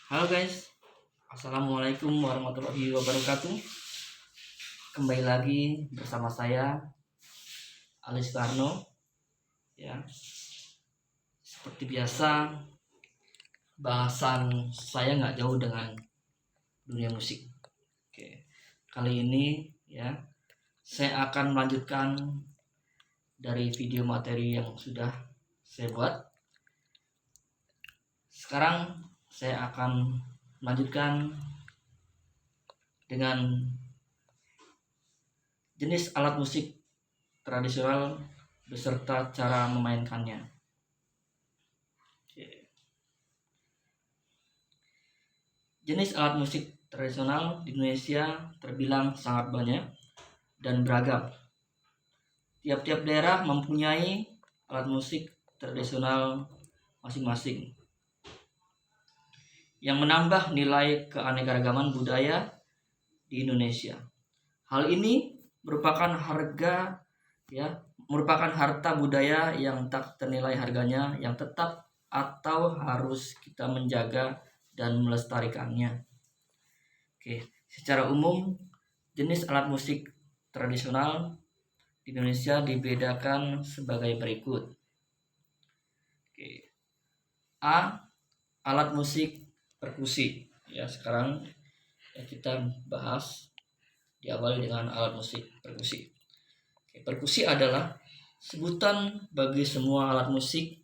Halo guys, Assalamualaikum warahmatullahi wabarakatuh. Kembali lagi bersama saya Alis Karno. Ya, seperti biasa bahasan saya nggak jauh dengan dunia musik. Oke, kali ini ya saya akan melanjutkan dari video materi yang sudah saya buat. Sekarang saya akan melanjutkan dengan jenis alat musik tradisional beserta cara memainkannya. Jenis alat musik tradisional di Indonesia terbilang sangat banyak dan beragam. Tiap-tiap daerah mempunyai alat musik tradisional masing-masing yang menambah nilai keanekaragaman budaya di Indonesia. Hal ini merupakan merupakan harta budaya yang tak ternilai harganya, yang tetap atau harus kita menjaga dan melestarikannya. Oke, secara umum jenis alat musik tradisional di Indonesia dibedakan sebagai berikut. Oke. A. Alat musik perkusi. Ya, sekarang kita bahas diawali dengan alat musik perkusi. Oke, perkusi adalah sebutan bagi semua alat musik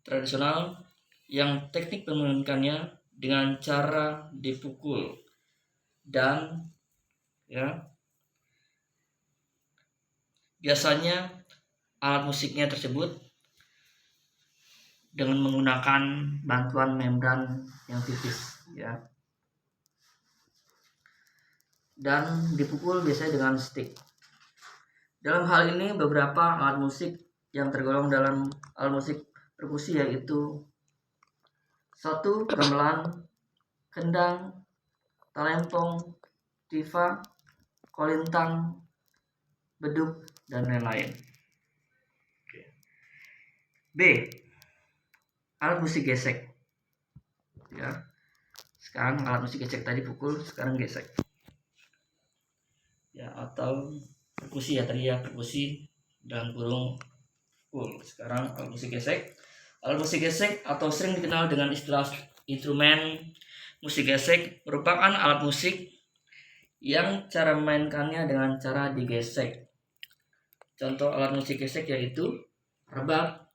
tradisional yang teknik memainkannya dengan cara dipukul dan biasanya alat musiknya tersebut dengan menggunakan bantuan membran yang tipis dan dipukul biasanya dengan stick. Dalam hal ini beberapa alat musik yang tergolong dalam alat musik perkusi yaitu 1. Gamelan, kendang, talempong, tifa, kolintang, beduk, dan lain-lain. B. Alat musik gesek. Sekarang alat musik gesek tadi pukul, sekarang gesek. Atau perkusi tadi perkusi dan kurung pukul. Sekarang alat musik gesek. Alat musik gesek atau sering dikenal dengan istilah instrumen musik gesek merupakan alat musik yang cara memainkannya dengan cara digesek. Contoh alat musik gesek yaitu rebab,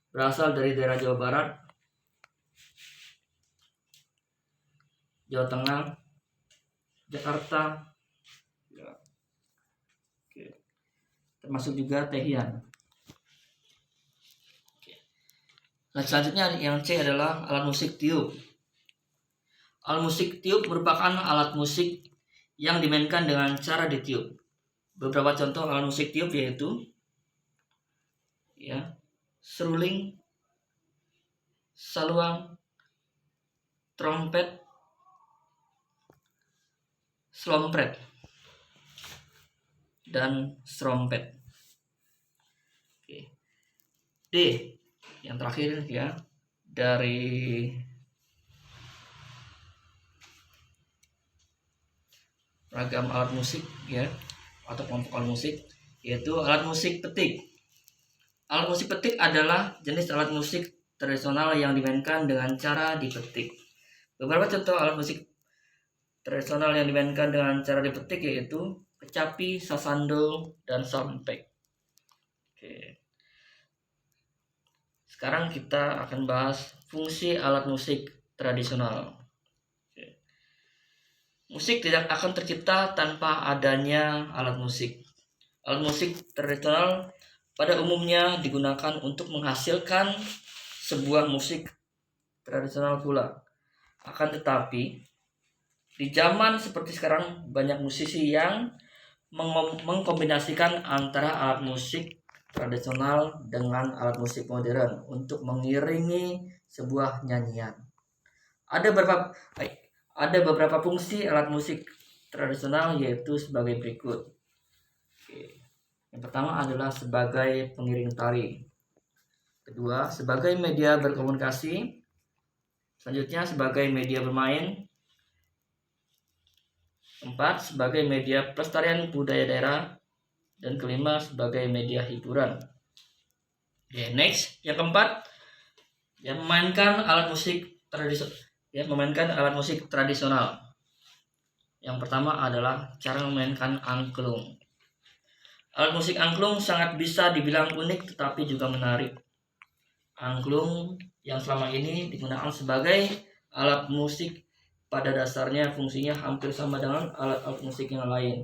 berasal dari daerah Jawa Barat, Jawa Tengah, Jakarta, termasuk juga tehian. Nah, selanjutnya yang C adalah alat musik tiup. Alat musik tiup merupakan alat musik yang dimainkan dengan cara ditiup. Beberapa contoh alat musik tiup yaitu seruling, saluang, trompet, slompret, dan strompet. D yang terakhir dari ragam alat musik atau kelompok alat musik yaitu alat musik petik. Alat musik petik adalah jenis alat musik tradisional yang dimainkan dengan cara dipetik. Beberapa contoh alat musik tradisional yang dimainkan dengan cara dipetik yaitu kecapi, sasando, dan sampek. Sekarang kita akan bahas fungsi alat musik tradisional. Musik tidak akan tercipta tanpa adanya alat musik. Alat musik tradisional pada umumnya digunakan untuk menghasilkan sebuah musik tradisional pula. Akan tetapi, di zaman seperti sekarang banyak musisi yang mengkombinasikan antara alat musik tradisional dengan alat musik modern untuk mengiringi sebuah nyanyian. Ada beberapa fungsi alat musik tradisional yaitu sebagai berikut. Yang pertama adalah sebagai pengiring tari. Kedua, sebagai media berkomunikasi. Selanjutnya, sebagai media bermain. 4, sebagai media pelestarian budaya daerah. Dan kelima, sebagai media hiburan. Oke, next. Yang keempat, memainkan alat musik tradisional. Yang pertama adalah cara memainkan angklung. Alat musik angklung sangat bisa dibilang unik tetapi juga menarik. Angklung yang selama ini digunakan sebagai alat musik pada dasarnya fungsinya hampir sama dengan alat-alat musik yang lain.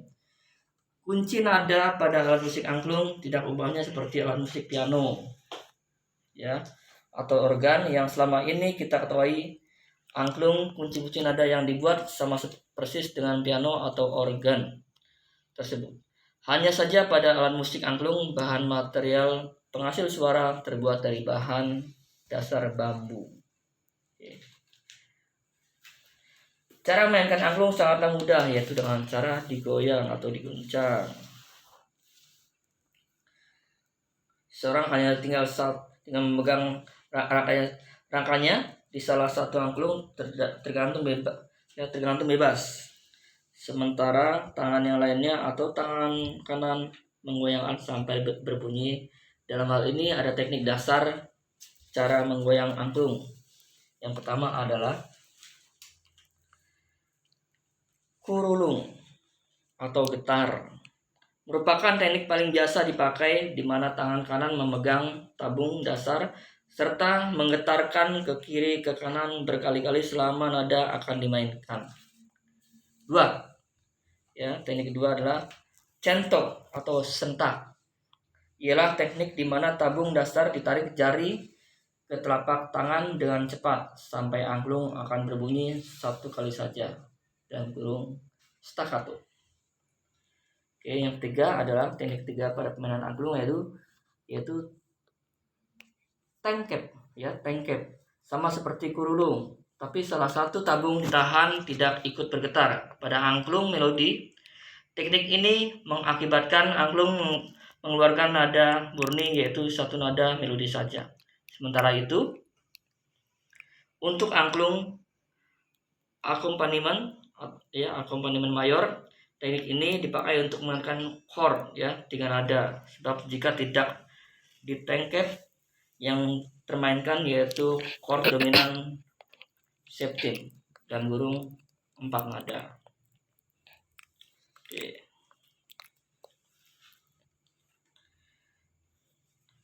Kunci nada pada alat musik angklung tidak ubahnya seperti alat musik piano, ya, atau organ yang selama ini kita ketahui. Angklung kunci-kunci nada yang dibuat sama persis dengan piano atau organ tersebut. Hanya saja pada alat musik angklung bahan material penghasil suara terbuat dari bahan dasar bambu. Cara memainkan angklung sangatlah mudah, yaitu dengan cara digoyang atau diguncang. Seorang hanya tinggal memegang rangkanya di salah satu angklung tergantung bebas. Sementara tangan yang lainnya atau tangan kanan menggoyangkan sampai berbunyi. Dalam hal ini ada teknik dasar cara menggoyang angklung. Yang pertama adalah kurulung atau getar. Merupakan teknik paling biasa dipakai di mana tangan kanan memegang tabung dasar serta menggetarkan ke kiri ke kanan berkali-kali selama nada akan dimainkan. 2. Teknik kedua adalah centok atau sentak. Ialah teknik di mana tabung dasar ditarik jari ke telapak tangan dengan cepat sampai angklung akan berbunyi satu kali saja dan kurung staccato. Oke, yang ketiga adalah teknik ketiga pada permainan angklung yaitu tengkep, tengkep. Sama seperti kurulung, tapi salah satu tabung ditahan tidak ikut bergetar. Pada angklung melodi, teknik ini mengakibatkan angklung mengeluarkan nada murni yaitu satu nada melodi saja. Sementara itu, untuk angklung akompanimen mayor, teknik ini dipakai untuk memainkan chord dengan nada. Sebab jika tidak ditengkep, yang termainkan yaitu chord dominan septim dan gurung 4 nada. Oke.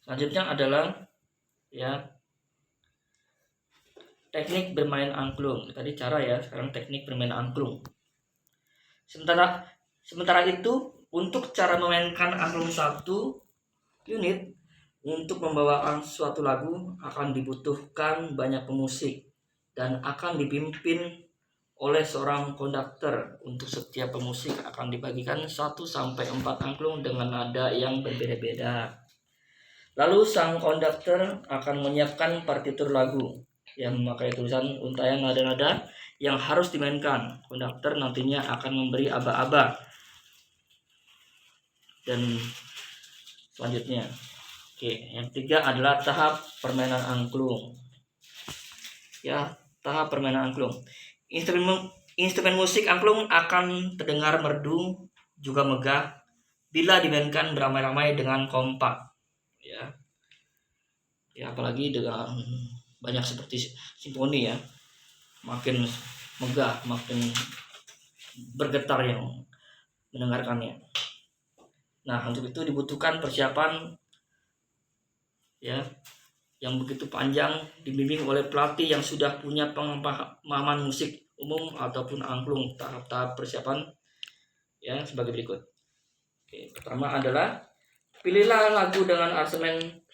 Selanjutnya adalah teknik bermain angklung. Tadi cara sekarang teknik bermain angklung. Sementara itu, untuk cara memainkan angklung 1 unit, untuk membawakan suatu lagu akan dibutuhkan banyak pemusik dan akan dipimpin oleh seorang konduktor. Untuk setiap pemusik akan dibagikan 1-4 angklung dengan nada yang berbeda-beda. Lalu sang konduktor akan menyiapkan partitur lagu yang memakai tulisan untaian nada-nada yang harus dimainkan. Konduktor nantinya akan memberi aba-aba dan selanjutnya. Oke, yang ketiga adalah tahap permainan angklung. Tahap permainan angklung. Instrumen musik angklung akan terdengar merdu juga megah bila dimainkan beramai-ramai dengan kompak. Apalagi dengan banyak seperti simfoni makin megah, makin bergetar yang mendengarkannya. Nah, untuk itu dibutuhkan persiapan yang begitu panjang, dibimbing oleh pelatih yang sudah punya pemahaman musik umum ataupun angklung. Tahap-tahap persiapan sebagai berikut. Oke, pertama adalah pilihlah lagu dengan aransemen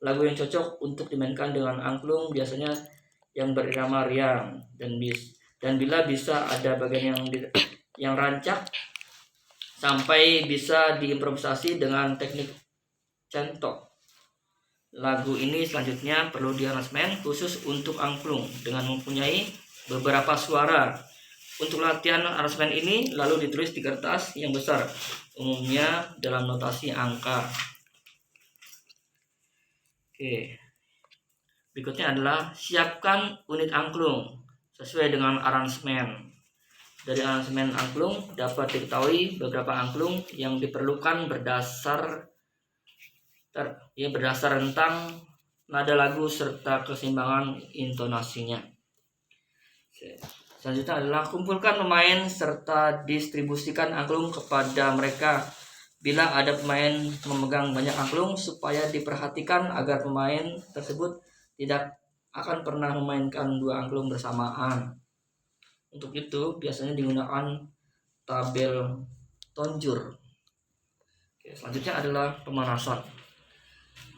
lagu yang cocok untuk dimainkan dengan angklung, biasanya yang berirama riang dan bila bisa ada bagian yang rancak sampai bisa diimprovisasi dengan teknik centok. Lagu ini selanjutnya perlu diaransemen khusus untuk angklung dengan mempunyai beberapa suara. Untuk latihan aransemen ini lalu ditulis di kertas yang besar, umumnya dalam notasi angka. Oke. Berikutnya adalah siapkan unit angklung sesuai dengan aransemen. Dari aransemen angklung dapat diketahui beberapa angklung yang diperlukan berdasar tentang nada lagu serta keseimbangan intonasinya. Selanjutnya adalah kumpulkan pemain serta distribusikan angklung kepada mereka. Bila ada pemain memegang banyak angklung, supaya diperhatikan agar pemain tersebut tidak akan pernah memainkan dua angklung bersamaan. Untuk itu biasanya digunakan tabel tonjur. Oke, selanjutnya adalah pemanasan.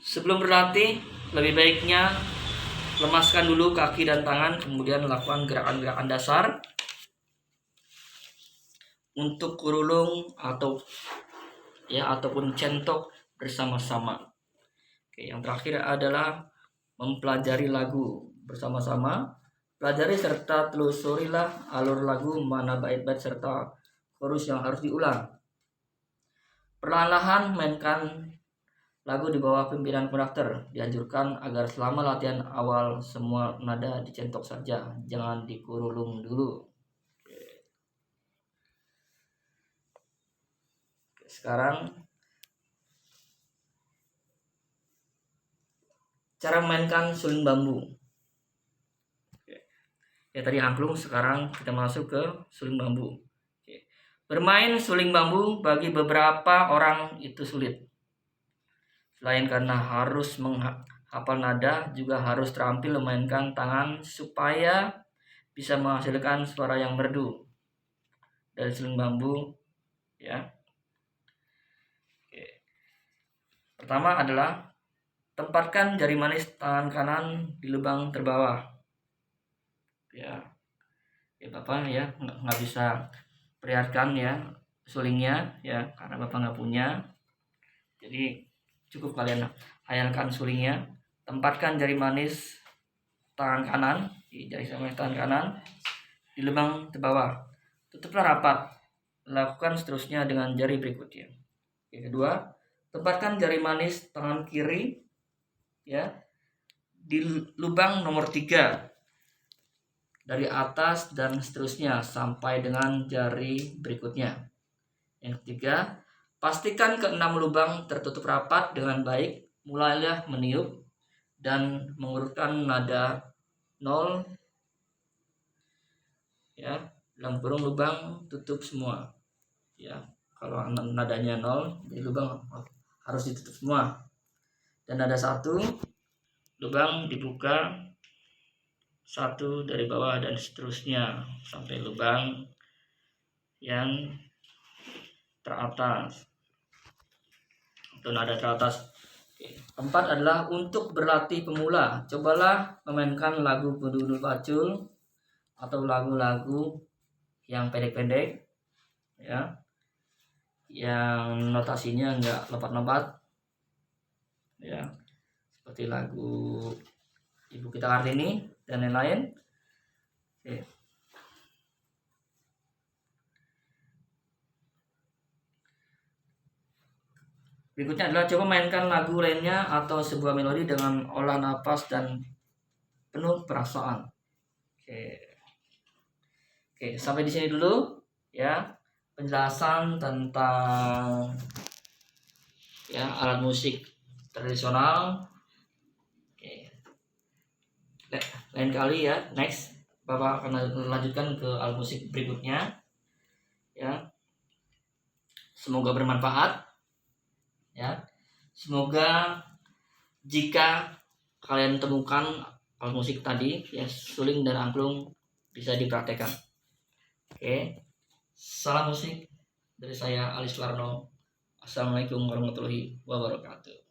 Sebelum berlatih, lebih baiknya lemaskan dulu kaki dan tangan, kemudian lakukan gerakan-gerakan dasar untuk kurulung ataupun centok bersama-sama. Oke, yang terakhir adalah mempelajari lagu bersama-sama. Pelajari serta telusurilah alur lagu, mana bait-bait serta chorus yang harus diulang. Perlahan-lahan mainkan lagu di bawah pimpinan konduktor. Dianjurkan agar selama latihan awal semua nada dicentok saja, jangan dikurulung dulu. Sekarang cara memainkan suling bambu. Ya tadi angklung, sekarang kita masuk ke suling bambu. Bermain suling bambu bagi beberapa orang itu sulit. Selain karena harus menghafal nada, juga harus terampil memainkan tangan supaya bisa menghasilkan suara yang merdu dari suling bambu. Ya. Oke. Pertama adalah tempatkan jari manis tangan kanan di lubang terbawah. Ya Bapak ya nggak bisa perlihatkan ya sulingnya ya, karena Bapak nggak punya. Jadi cukup kalian hayalkan sulingnya. Tempatkan jari manis tangan kanan di lubang terbawah. Tutuplah rapat. Lakukan seterusnya dengan jari berikutnya. Yang kedua, tempatkan jari manis tangan kiri ya di lubang nomor 3 dari atas dan seterusnya sampai dengan jari berikutnya. Yang ketiga, pastikan ke-6 lubang tertutup rapat dengan baik. Mulailah meniup dan mengurutkan nada 0 ya, dalam kurung lubang tutup semua. Ya, kalau nadanya 0, jadi lubang harus ditutup semua. Dan nada 1 lubang dibuka 1 dari bawah dan seterusnya sampai lubang yang teratas atau nada teratas. Keempat adalah untuk berlatih pemula. Cobalah memainkan lagu Bedudul Pacul atau lagu-lagu yang pendek-pendek ya, yang notasinya enggak lompat-lompat ya, seperti lagu Ibu Kita Kartini dan lain-lain. Oke. Berikutnya adalah coba mainkan lagu lainnya atau sebuah melodi dengan olah napas dan penuh perasaan. Oke, sampai di sini dulu ya penjelasan tentang ya alat musik tradisional. Oke. Lain kali ya, next Bapak akan lanjutkan ke alat musik berikutnya. Ya. Semoga bermanfaat. Ya. Semoga jika kalian temukan alat musik tadi ya, suling dan angklung, bisa dipraktekkan. Oke. Salam musik dari saya Ali Suwarno. Assalamualaikum warahmatullahi wabarakatuh.